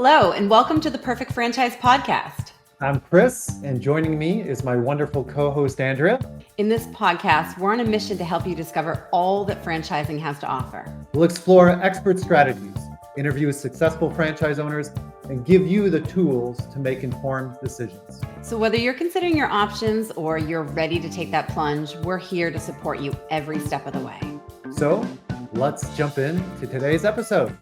Hello, and welcome to the Perfect Franchise Podcast. I'm Kris, and joining me is my wonderful co-host, Andrea. In this podcast, we're on a mission to help you discover all that franchising has to offer. We'll explore expert strategies, interview successful franchise owners, and give you the tools to make informed decisions. So whether you're considering your options or you're ready to take that plunge, we're here to support you every step of the way. So let's jump into today's episode.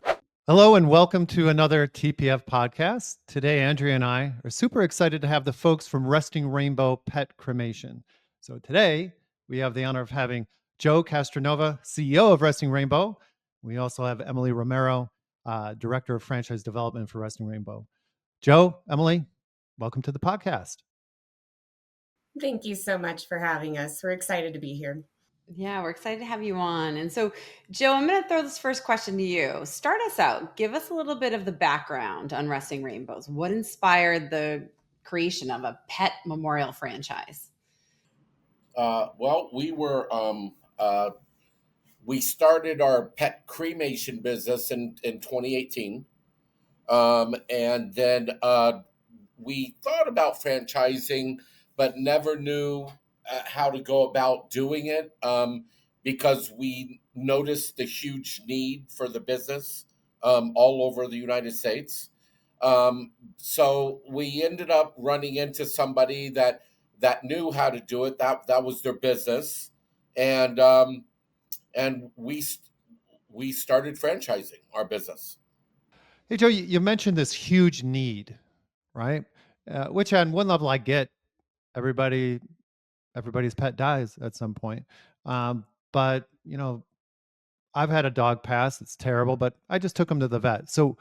Hello and welcome to another TPF podcast. Today, Andrea and I are super excited to have the folks from Resting Rainbow Pet Cremation. So today, we have the honor of having Joe Castronovo, CEO of Resting Rainbow. We also have Emily Romero, Director of Franchise Development for Resting Rainbow. Joe, Emily, welcome to the podcast. Thank you so much for having us. We're excited to be here. Yeah, we're excited to have you on. And so, Joe, I'm going to throw this first question to you. Start us out. Give us a little bit of the background on Resting Rainbows. What inspired the creation of a pet memorial franchise? We started our pet cremation business in 2018. And then we thought about franchising, but never knew how to go about doing it because we noticed the huge need for the business all over the United States. So we ended up running into somebody that knew how to do it. That was their business, and we started franchising our business. Hey, Joe, you mentioned this huge need, right? Which on one level I get. Everybody's pet dies at some point. But, I've had a dog pass. It's terrible, but I just took him to the vet. So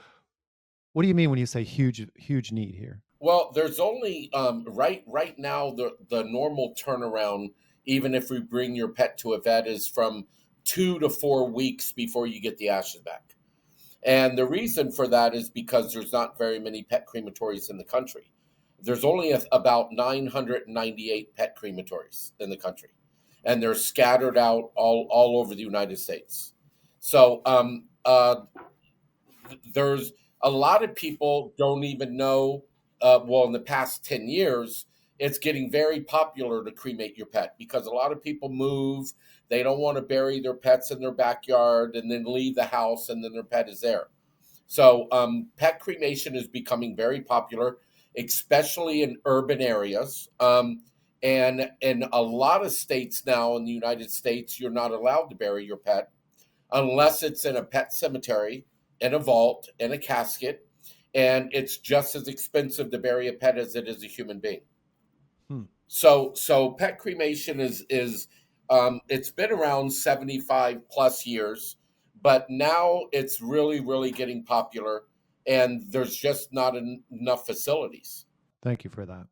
what do you mean when you say huge need here? Well, there's only right now the normal turnaround, even if we bring your pet to a vet, is from 2 to 4 weeks before you get the ashes back. And the reason for that is because there's not very many pet crematories in the country. There's only about 998 pet crematories in the country, and they're scattered out all over the United States. So there's a lot of people don't even know, in the past 10 years, it's getting very popular to cremate your pet because a lot of people move. They don't want to bury their pets in their backyard and then leave the house and then their pet is there. So pet cremation is becoming very popular, especially in urban areas. And in a lot of states now in the United States, you're not allowed to bury your pet unless it's in a pet cemetery, in a vault, in a casket. And it's just as expensive to bury a pet as it is a human being. So pet cremation is it's been around 75 plus years, but now it's really, really getting popular, and there's just not enough facilities. Thank you for that.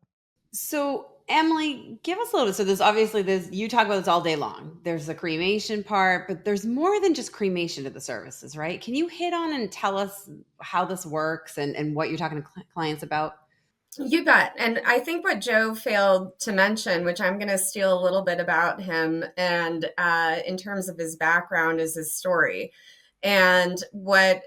So, Emily, give us a little. So, you talk about this all day long. There's the cremation part, but there's more than just cremation to the services, right? Can you hit on and tell us how this works and what you're talking to clients about? You bet. And I think what Joe failed to mention, which I'm going to steal a little bit about him, and in terms of his background, is his story. And what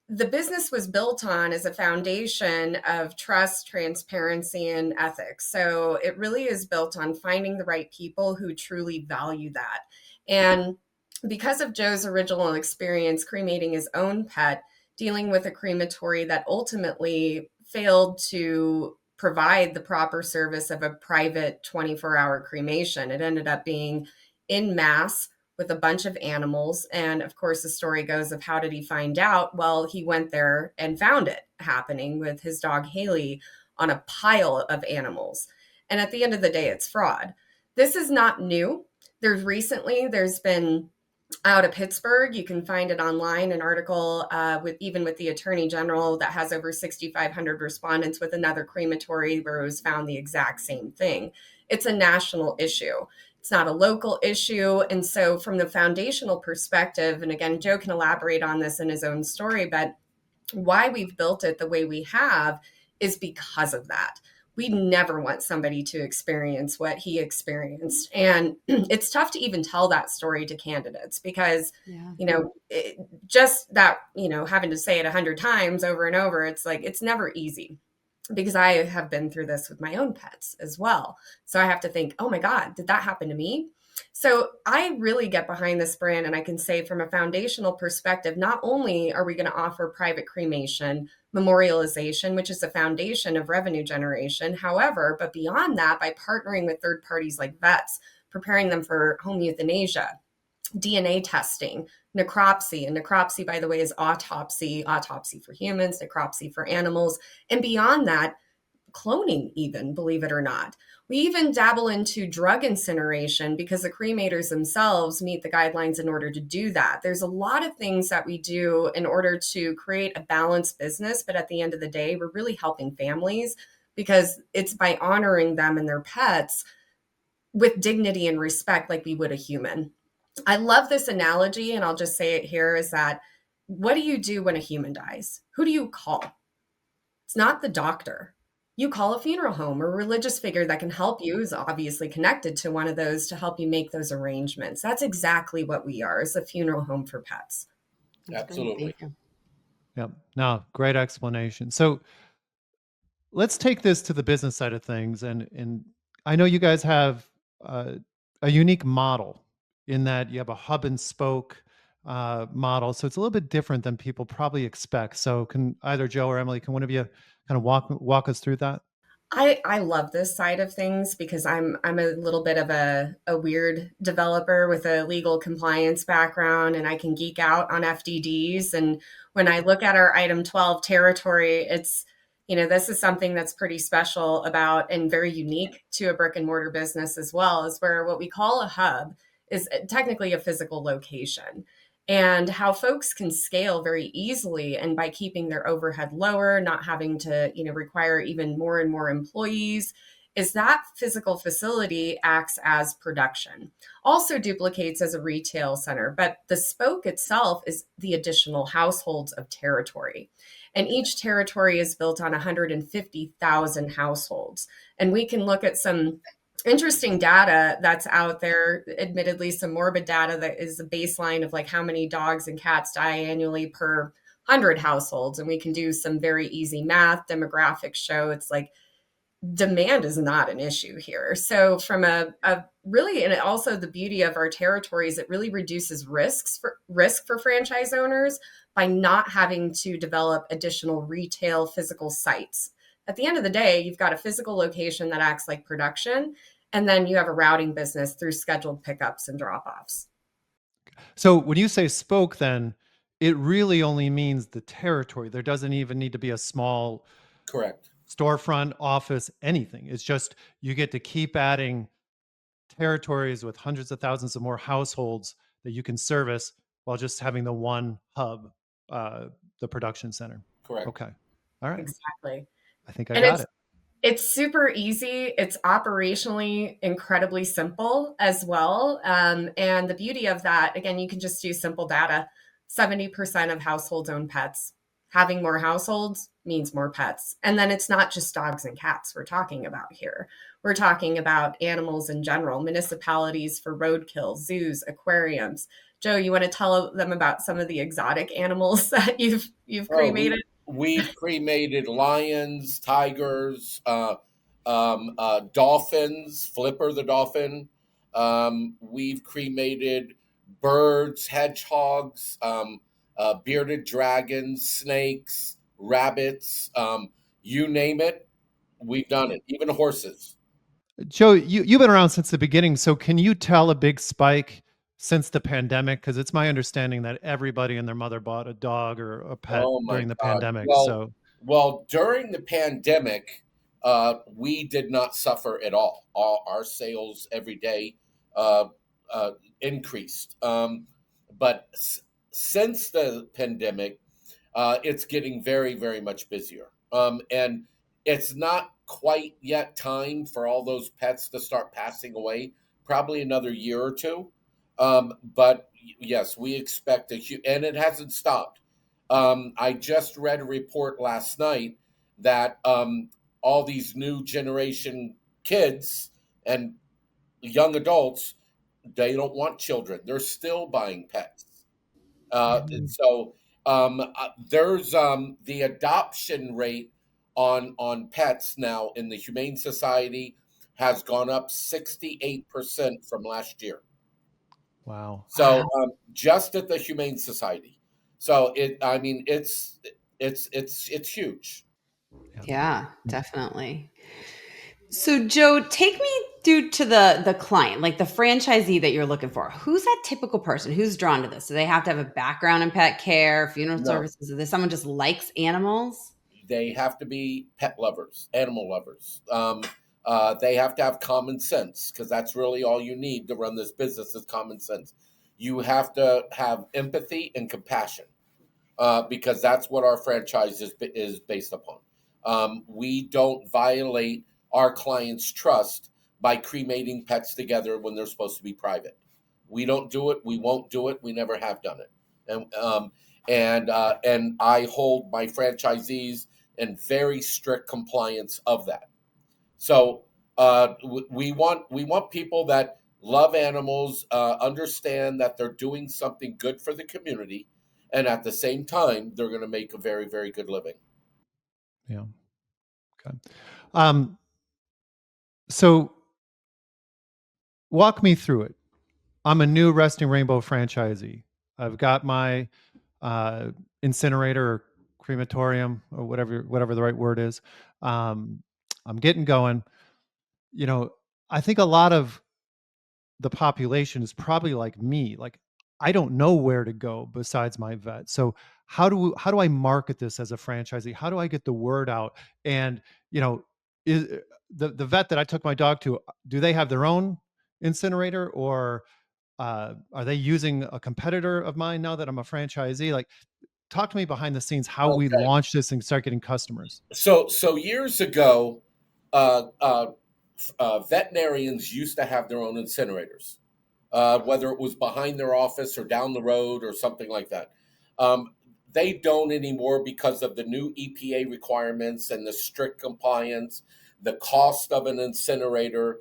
the business was built on is a foundation of trust, transparency, and ethics. So it really is built on finding the right people who truly value that. And because of Joe's original experience cremating his own pet, dealing with a crematory that ultimately failed to provide the proper service of a private 24-hour cremation, it ended up being in mass with a bunch of animals. And of course, the story goes of how did he find out? Well, he went there and found it happening with his dog Haley on a pile of animals. And at the end of the day, it's fraud. This is not new. There's been out of Pittsburgh, you can find it online, an article with the Attorney General that has over 6,500 respondents with another crematory where it was found the exact same thing. It's a national issue. It's not a local issue. And so from the foundational perspective, and again, Joe can elaborate on this in his own story, but why we've built it the way we have is because of that. We never want somebody to experience what he experienced. And it's tough to even tell that story to candidates because, Yeah. just that, having to say it 100 times over and over, it's like, it's never easy because I have been through this with my own pets as well. So I have to think, oh my God, did that happen to me? So I really get behind this brand. And I can say from a foundational perspective, not only are we going to offer private cremation, memorialization, which is the foundation of revenue generation. However, but beyond that, by partnering with third parties like vets, preparing them for home euthanasia, DNA testing, necropsy. And necropsy, by the way, is autopsy for humans, necropsy for animals. And beyond that, cloning, even, believe it or not. We even dabble into drug incineration because the cremators themselves meet the guidelines in order to do that. There's a lot of things that we do in order to create a balanced business. But at the end of the day, we're really helping families because it's by honoring them and their pets with dignity and respect like we would a human. I love this analogy, and I'll just say it here, is that what do you do when a human dies? Who do you call? It's not the doctor. You call a funeral home or a religious figure that can help you, is obviously connected to one of those, to help you make those arrangements. That's exactly what we are, as a funeral home for pets. That's great. Absolutely. Thank you. Yep. No, great explanation. So let's take this to the business side of things. And I know you guys have a unique model in that you have a hub and spoke model. So it's a little bit different than people probably expect. So can either Joe or Emily, can one of you kind of walk us through that? I love this side of things because I'm a little bit of a weird developer with a legal compliance background, and I can geek out on FDDs. And when I look at our item 12 territory, it's, this is something that's pretty special about and very unique to a brick and mortar business as well, is where what we call a hub is technically a physical location, and how folks can scale very easily, and by keeping their overhead lower, not having to require even more and more employees, is that physical facility acts as production, also duplicates as a retail center, but the spoke itself is the additional households of territory. And each territory is built on 150,000 households. And we can look at some interesting data that's out there, admittedly some morbid data that is a baseline of like how many dogs and cats die annually per 100 households. And we can do some very easy math. Demographics show it's like demand is not an issue here. So from a really, and also the beauty of our territories, it really reduces risk for franchise owners by not having to develop additional retail physical sites. At the end of the day, you've got a physical location that acts like production, and then you have a routing business through scheduled pickups and drop-offs. So when you say spoke, then it really only means the territory. There doesn't even need to be a small Correct. storefront, office, anything. It's just you get to keep adding territories with hundreds of thousands of more households that you can service while just having the one hub, the production center. Correct. Okay. All right. Exactly. I think I And got it. it's super easy. It's operationally incredibly simple as well. And the beauty of that, again, you can just do simple data. 70% of households own pets. Having more households means more pets. And then it's not just dogs and cats we're talking about here. We're talking about animals in general, municipalities for roadkill, zoos, aquariums. Joe, you want to tell them about some of the exotic animals that you've cremated? We've cremated lions, tigers, dolphins, Flipper the dolphin. We've cremated birds, hedgehogs, bearded dragons, snakes, rabbits, you name it, we've done it, even horses. Joe, you've been around since the beginning. So can you tell a big spike since the pandemic? Because it's my understanding that everybody and their mother bought a dog or a pet Oh my during the God. pandemic. Well, So well, during the pandemic, we did not suffer at all. Our sales every day uh, increased. But since the pandemic, it's getting very, very much busier. And it's not quite yet time for all those pets to start passing away, probably another year or two. But yes, we expect and it hasn't stopped. I just read a report last night that all these new generation kids and young adults, they don't want children. They're still buying pets. And Mhm. so there's the adoption rate on pets now in the Humane Society has gone up 68% from last year. Wow. So Wow. just at the Humane Society. So I mean, it's huge. Yeah. Yeah, definitely. So, Joe, take me through to the client, like the franchisee that you're looking for. Who's that typical person? Who's drawn to this? Do they have to have a background in pet care, funeral No, services? Is there someone just likes animals? they have to be pet lovers, animal lovers. They have to have common sense because that's really all you need to run this business is common sense. You have to have empathy and compassion because that's what our franchise is based upon. We don't violate our clients' trust by cremating pets together when they're supposed to be private. We don't do it. We won't do it. We never have done it. And I hold my franchisees in very strict compliance of that. So we want people that love animals, understand that they're doing something good for the community, and at the same time, they're going to make a very, very good living. Yeah. Okay. Um, so walk me through it. I'm a new Resting Rainbow franchisee. I've got my uh, incinerator or crematorium or whatever the right word is. Um, I'm getting going. You know, I think a lot of the population is probably like me. Like, I don't know where to go besides my vet. So how do I market this as a franchisee? How do I get the word out? And you know, is the vet that I took my dog to, do they have their own incinerator, or are they using a competitor of mine now that I'm a franchisee? Like, talk to me behind the scenes how we Okay. launch this and start getting customers. So years ago, uh, uh, veterinarians used to have their own incinerators, whether it was behind their office or down the road or something like that. Um, they don't anymore because of the new EPA requirements and the strict compliance, the cost of an incinerator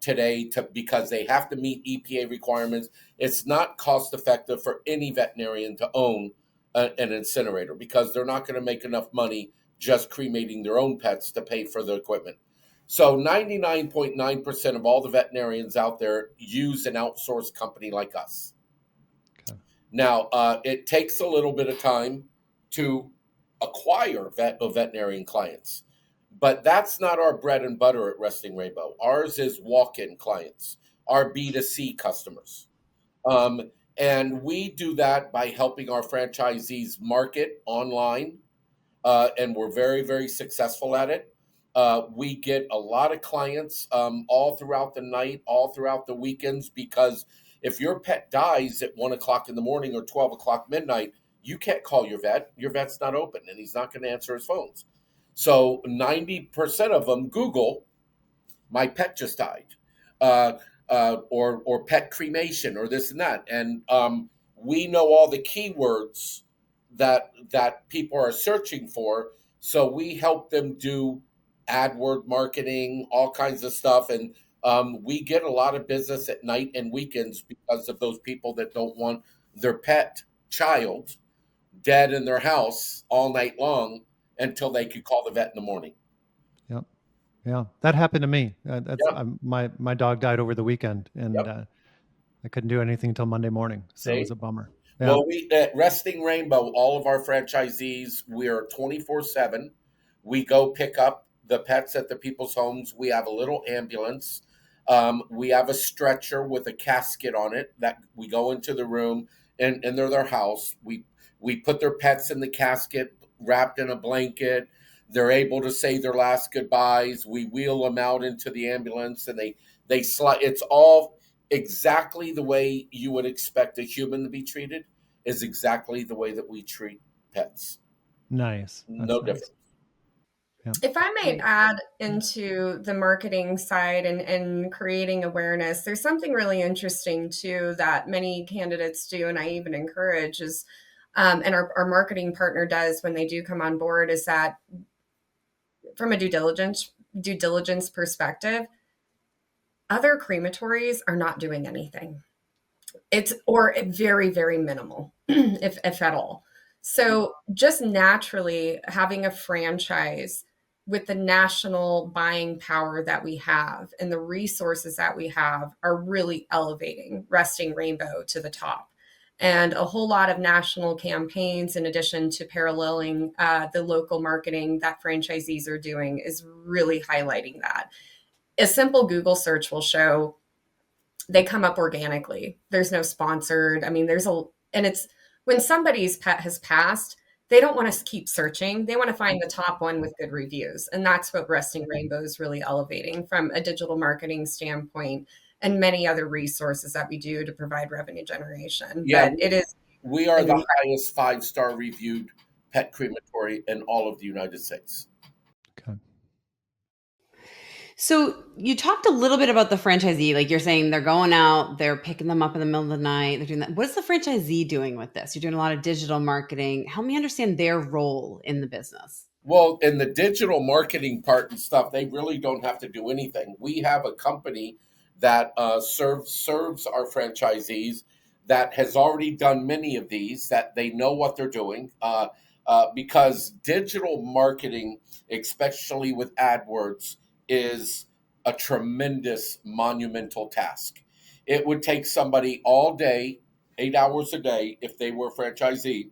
today, because they have to meet EPA requirements. It's not cost effective for any veterinarian to own an incinerator because they're not going to make enough money just cremating their own pets to pay for the equipment. So 99.9% of all the veterinarians out there use an outsourced company like us. Okay. Now, it takes a little bit of time to acquire veterinarian clients, but that's not our bread and butter at Resting Rainbow. Ours is walk-in clients, our B2C customers. Um, and we do that by helping our franchisees market online, and we're very, very successful at it. We get a lot of clients all throughout the night, all throughout the weekends, because if your pet dies at 1 o'clock in the morning or 12 o'clock midnight, you can't call your vet. Your vet's not open and he's not going to answer his phones. So 90% of them Google, my pet just died, uh, or pet cremation, or this and that, and we know all the keywords that people are searching for, so we help them do AdWord marketing, all kinds of stuff, and we get a lot of business at night and weekends because of those people that don't want their pet child dead in their house all night long until they could call the vet in the morning. Yep. Yeah, that happened to me. That's Yep. my dog died over the weekend, and Yep. I couldn't do anything until Monday morning, so it was See. a bummer. Yeah. Well, we at Resting Rainbow, all of our franchisees, we are 24/7. We go pick up the pets at the people's homes. We have a little ambulance. We have a stretcher with a casket on it that we go into the room, and they're their house. We put their pets in the casket, wrapped in a blanket. They're able to say their last goodbyes. We wheel them out into the ambulance, and they slide. It's all exactly the way you would expect a human to be treated is exactly the way that we treat pets. Nice. No That's nice. different. Yeah. If I might add into the marketing side and creating awareness, there's something really interesting too that many candidates do, and I even encourage is, and our marketing partner does when they do come on board, is that from a due diligence perspective, other crematories are not doing anything. It's or very, very minimal, if at all. So just naturally having a franchise with the national buying power that we have and the resources that we have are really elevating Resting Rainbow to the top. And a whole lot of national campaigns, in addition to paralleling the local marketing that franchisees are doing, is really highlighting that. A simple Google search will show they come up organically. There's no sponsored. I mean, and it's when somebody's pet has passed, they don't want to keep searching. They want to find the top one with good reviews. And that's what Resting Rainbow is really elevating from a digital marketing standpoint and many other resources that we do to provide revenue generation. Yeah, But it is. we are the highest 5-star reviewed pet crematory in all of the United States. Okay. So you talked a little bit about the franchisee, like you're saying they're going out, they're picking them up in the middle of the night, they're doing that. What is the franchisee doing with this? You're doing a lot of digital marketing. Help me understand their role in the business. Well, in the digital marketing part and stuff, they really don't have to do anything. We have a company that serves our franchisees that has already done many of these, that they know what they're doing. Because digital marketing, especially with AdWords, is a tremendous, monumental task. It would take somebody all day, 8 hours a day, if they were a franchisee,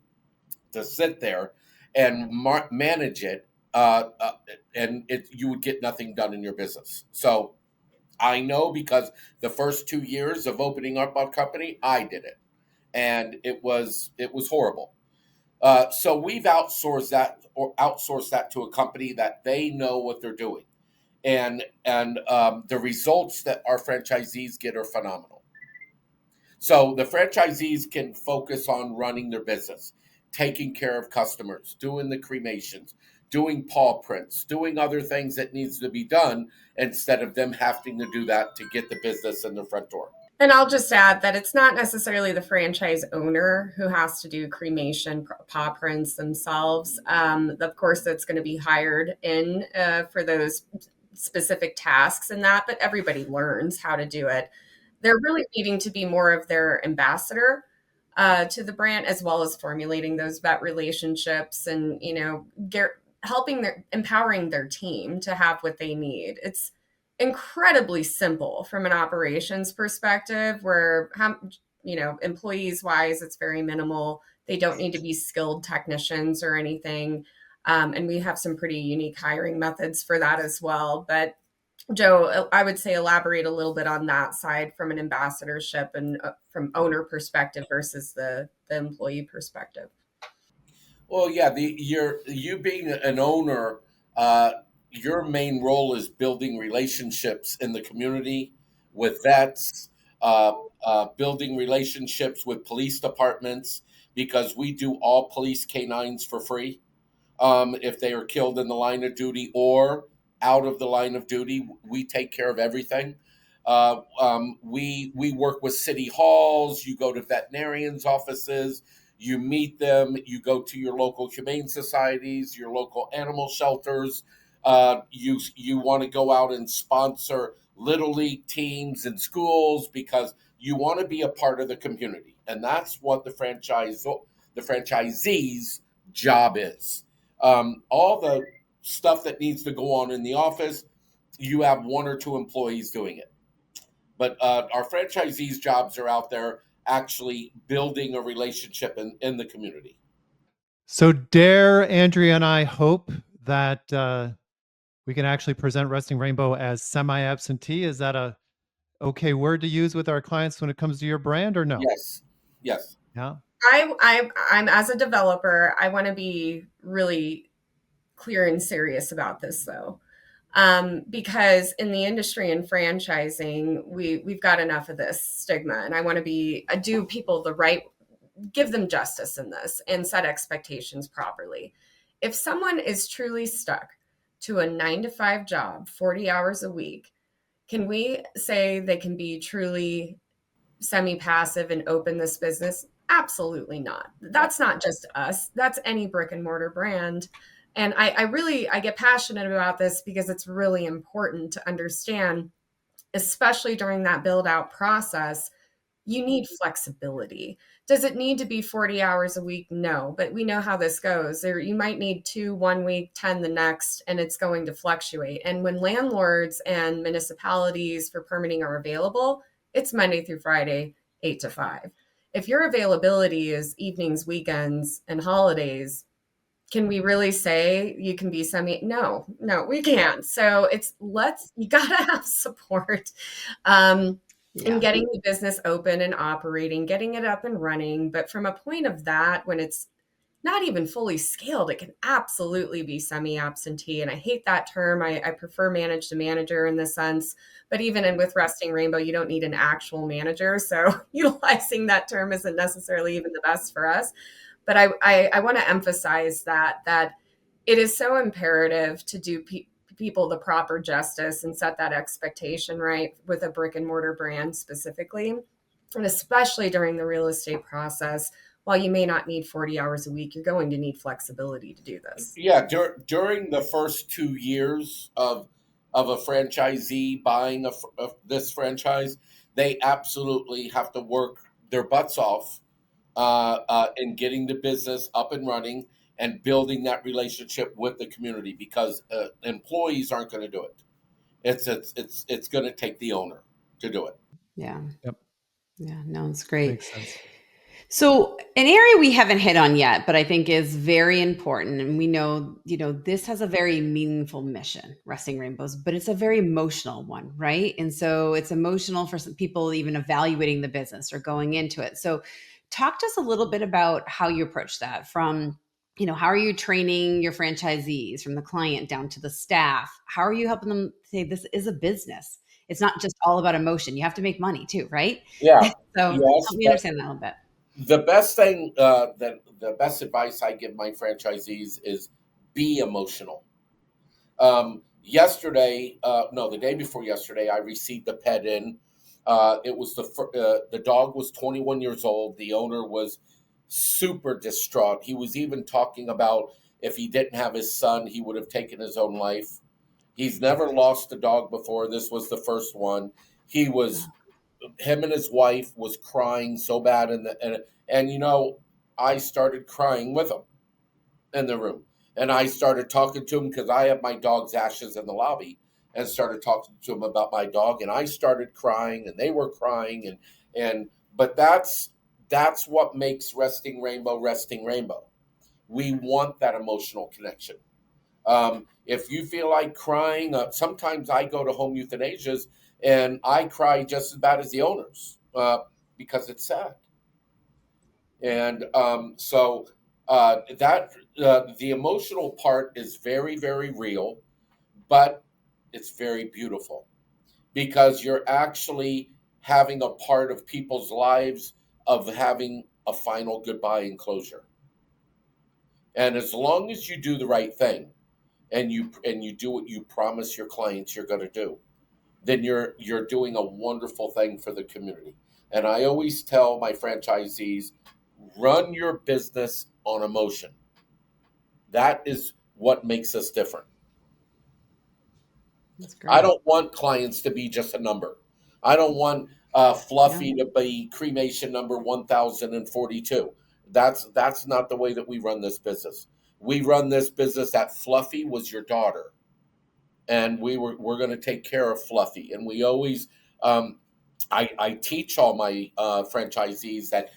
to sit there and manage it, and you would get nothing done in your business. So I know, because the first 2 years of opening up our company, I did it, and it was horrible. So we've outsourced that to a company that they know what they're doing, and the results that our franchisees get are phenomenal. So the franchisees can focus on running their business, taking care of customers, doing the cremations, doing paw prints, doing other things that needs to be done, instead of them having to do that to get the business in the front door. And I'll just add that it's not necessarily the franchise owner who has to do cremation paw prints themselves. Of course, that's going to be hired in for those specific tasks and that, but everybody learns how to do it. They're really needing to be more of their ambassador to the brand, as well as formulating those vet relationships and, empowering their team to have what they need. It's incredibly simple from an operations perspective, where employees wise, it's very minimal. They don't need to be skilled technicians or anything. And we have some pretty unique hiring methods for that as well. But Joe, I would say elaborate a little bit on that side from an ambassadorship and from owner perspective versus the employee perspective. Well, yeah, you being an owner, your main role is building relationships in the community with vets, building relationships with police departments, because we do all police canines for free. If they are killed in the line of duty or out of the line of duty, we take care of everything. We work with city halls. You go to veterinarians' offices. You meet them. You go to your local humane societies, your local animal shelters. You want to go out and sponsor little league teams in schools, because you want to be a part of the community, and that's what the franchisee's job is. All the stuff that needs to go on in the office, you have 1 or 2 employees doing it. But our franchisees' jobs are out there actually building a relationship in the community. So dare Andrea and I hope that we can actually present Resting Rainbow as semi-absentee. Is that a okay word to use with our clients when it comes to your brand, or no? Yes. Yeah. I'm as a developer, I want to be really clear and serious about this though. Because in the industry and franchising, we've got enough of this stigma, and I want to do people the right, give them justice in this and set expectations properly. If someone is truly stuck to a 9-to-5 job, 40 hours a week, can we say they can be truly semi-passive and open this business? Absolutely not. That's not just us. That's any brick and mortar brand And I get passionate about this because it's really important to understand, especially during that build out process, you need flexibility. Does it need to be 40 hours a week? No, but we know how this goes. There, you might need 2 one week, 10 the next, and it's going to fluctuate. And when landlords and municipalities for permitting are available, it's Monday through Friday, 8 to 5. If your availability is evenings, weekends, and holidays, can we really say you can be semi? No, no, we can't. So you gotta have support. In Yeah. getting the business open and operating, getting it up and running. But from a point of that, when it's not even fully scaled, it can absolutely be semi absentee. And I hate that term. I prefer manage to manager in this sense. But even with Resting Rainbow, you don't need an actual manager. So utilizing that term isn't necessarily even the best for us. But I want to emphasize that it is so imperative to do people the proper justice and set that expectation right with a brick and mortar brand specifically, and especially during the real estate process. While you may not need 40 hours a week, you're going to need flexibility to do this. Yeah, during the first 2 years of a franchisee buying of this franchise, they absolutely have to work their butts off in getting the business up and running and building that relationship with the community, because employees aren't going to do it. It's going to take the owner to do it. Yeah. Yep. Yeah. No, it's great. Makes sense. So, an area we haven't hit on yet, but I think is very important, and we know, this has a very meaningful mission, Resting Rainbows, but it's a very emotional one, right? And so it's emotional for some people even evaluating the business or going into it. So, talk to us a little bit about how you approach that from, how are you training your franchisees from the client down to the staff? How are you helping them say this is a business? It's not just all about emotion. You have to make money too, right? Yeah. So, Yes, help me but understand that a little bit. the best thing that the best advice I give my franchisees is be emotional. Yesterday, no, the day before yesterday, I received a pet in. It was the dog was 21 years old. The owner was super distraught. He was even talking about if he didn't have his son, he would have taken his own life. He's never lost a dog before. This was the first one. He was Him and his wife was crying so bad, and I started crying with him in the room. And I started talking to him because I have my dog's ashes in the lobby, and started talking to him about my dog. And I started crying, and they were crying, but that's what makes Resting Rainbow. We want that emotional connection. If you feel like crying, sometimes I go to home euthanasias and I cry just as bad as the owners, because it's sad. And that the emotional part is very, very real, but it's very beautiful because you're actually having a part of people's lives of having a final goodbye and closure. And as long as you do the right thing and you do what you promise your clients you're going to do, then you're doing a wonderful thing for the community. And I always tell my franchisees, run your business on emotion. That is what makes us different. That's I great. don't want clients to be just a number. I don't want Yeah. Fluffy to be cremation number 1042. That's not the way that we run this business. We run this business that Fluffy was your daughter, and we're going to take care of Fluffy. And we always, I teach all my franchisees that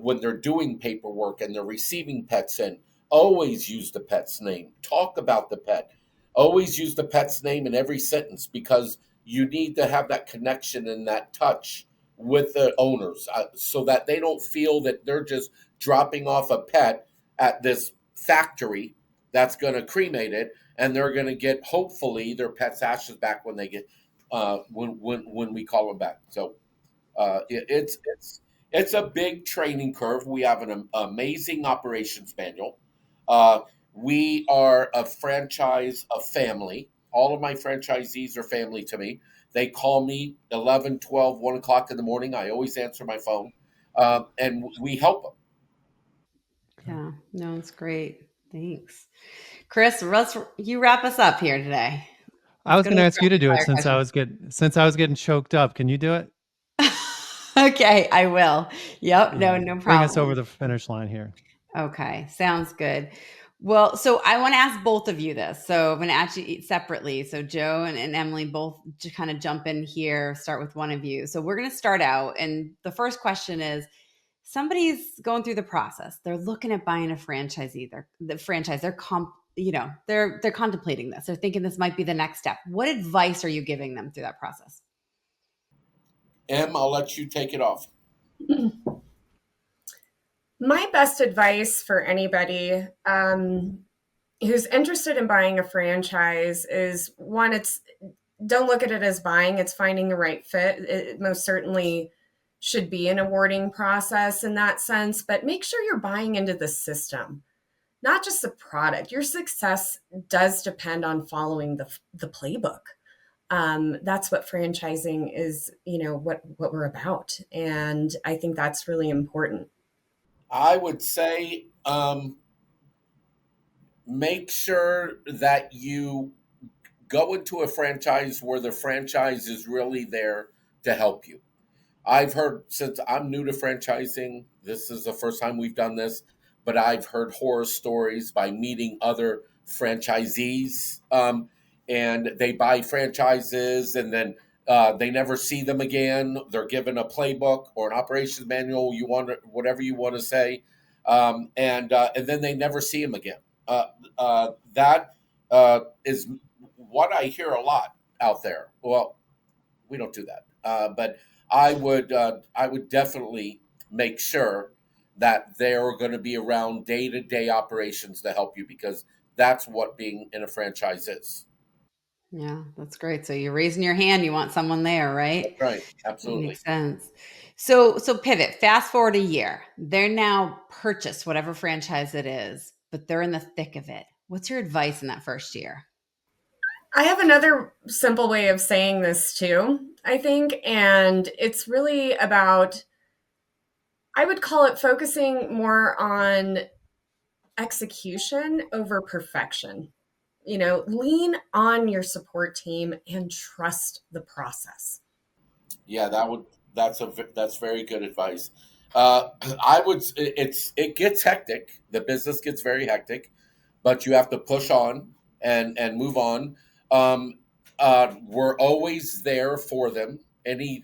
when they're doing paperwork and they're receiving pets in, always use the pet's name. Talk about the pet. Always use the pet's name in every sentence, because you need to have that connection and that touch with the owners, so that they don't feel that they're just dropping off a pet at this factory that's going to cremate it, and they're going to get hopefully their pet's ashes back when they get when we call them back. So it's a big training curve. We have an amazing operations manual. Uh, we are a franchise, a family. All of my franchisees are family to me. They call me 11, 12, 1 o'clock in the morning. I always answer my phone, and we help them. Okay. Yeah. No, it's great. Thanks. Kris, you wrap us up here today. I Let's was go to going to the ask you to do it rapid fire since I was getting choked up. Can you do it? Okay, I will. Yep, Yeah. no Bring us over problem. the finish line here. Okay, sounds good. Well, so I want to ask both of you this. So I'm going to actually eat separately. So Joe and Emily both to kind of jump in here, start with one of you. So we're going to start out. And the first question is somebody's going through the process. They're looking at buying a franchisee. They're contemplating this. They're thinking this might be the next step. What advice are you giving them through that process? I'll let you take it off. My best advice for anybody who's interested in buying a franchise is one, don't look at it as buying, it's finding the right fit. It most certainly should be an awarding process in that sense, but make sure you're buying into the system, not just the product. Your success does depend on following the playbook. That's what franchising is, what we're about. And I think that's really important. I would say make sure that you go into a franchise where the franchise is really there to help you. I've heard, since I'm new to franchising, this is the first time we've done this, but I've heard horror stories by meeting other franchisees, and they buy franchises and then they never see them again. They're given a playbook or an operations manual, whatever you want to say, and then they never see them again. That is what I hear a lot out there. Well, we don't do that, but I would definitely make sure that they're going to be around day to day operations to help you, because that's what being in a franchise is. Yeah, that's great. So you're raising your hand, you want someone there, That's right? right. That Absolutely. makes sense. So pivot, fast forward a year. They're now purchased whatever franchise it is, but they're in the thick of it. What's your advice in that first year? I have another simple way of saying this too, I think, and it's really about, I would call it focusing more on execution over perfection. Lean on your support team and trust the process. Yeah, that's very good advice. I would it gets hectic. The business gets very hectic, but you have to push on and move on. We're always there for them. Any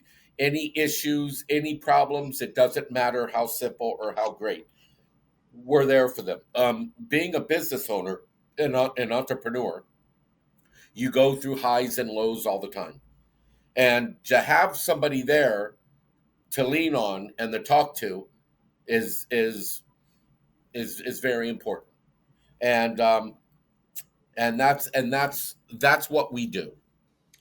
issues, any problems, it doesn't matter how simple or how great. We're there for them. Being a business owner and an entrepreneur, you go through highs and lows all the time, and to have somebody there to lean on and to talk to is very important. And that's what we do.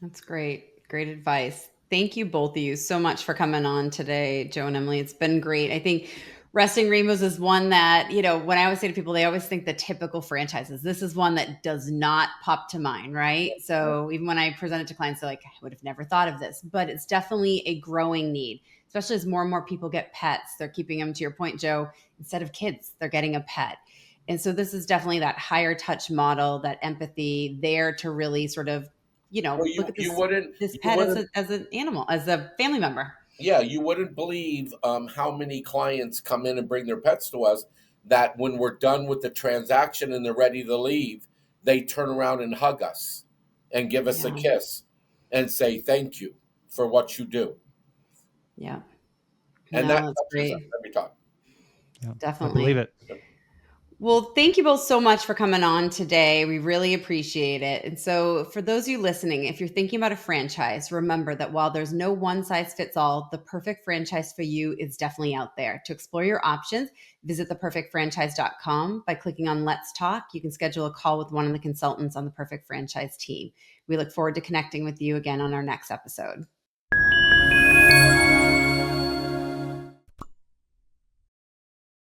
That's great. Great advice. Thank you both of you so much for coming on today, Joe and Emily. It's been great. I think Resting Rainbows is one that, when I always say to people, they always think the typical franchises. This is one that does not pop to mind, right? So even when I present it to clients, they're like, I would have never thought of this, but it's definitely a growing need, especially as more and more people get pets. They're keeping them, to your point, Joe, instead of kids, they're getting a pet. And so this is definitely that higher touch model, that empathy there to really sort of Well, look at you wouldn't this you pet wouldn't as an animal, as a family member. yeah, you wouldn't believe how many clients come in and bring their pets to us, that when we're done with the transaction and they're ready to leave, they turn around and hug us and give us a Yeah. kiss and say thank you for what you do. Yeah. And No, that that's touches us great. every time. Yeah, I believe Definitely. it. Well, thank you both so much for coming on today. We really appreciate it. And so, for those of you listening, if you're thinking about a franchise, remember that while there's no one size fits all, the perfect franchise for you is definitely out there. To explore your options, visit theperfectfranchise.com. By clicking on Let's Talk, you can schedule a call with one of the consultants on the Perfect Franchise team. We look forward to connecting with you again on our next episode.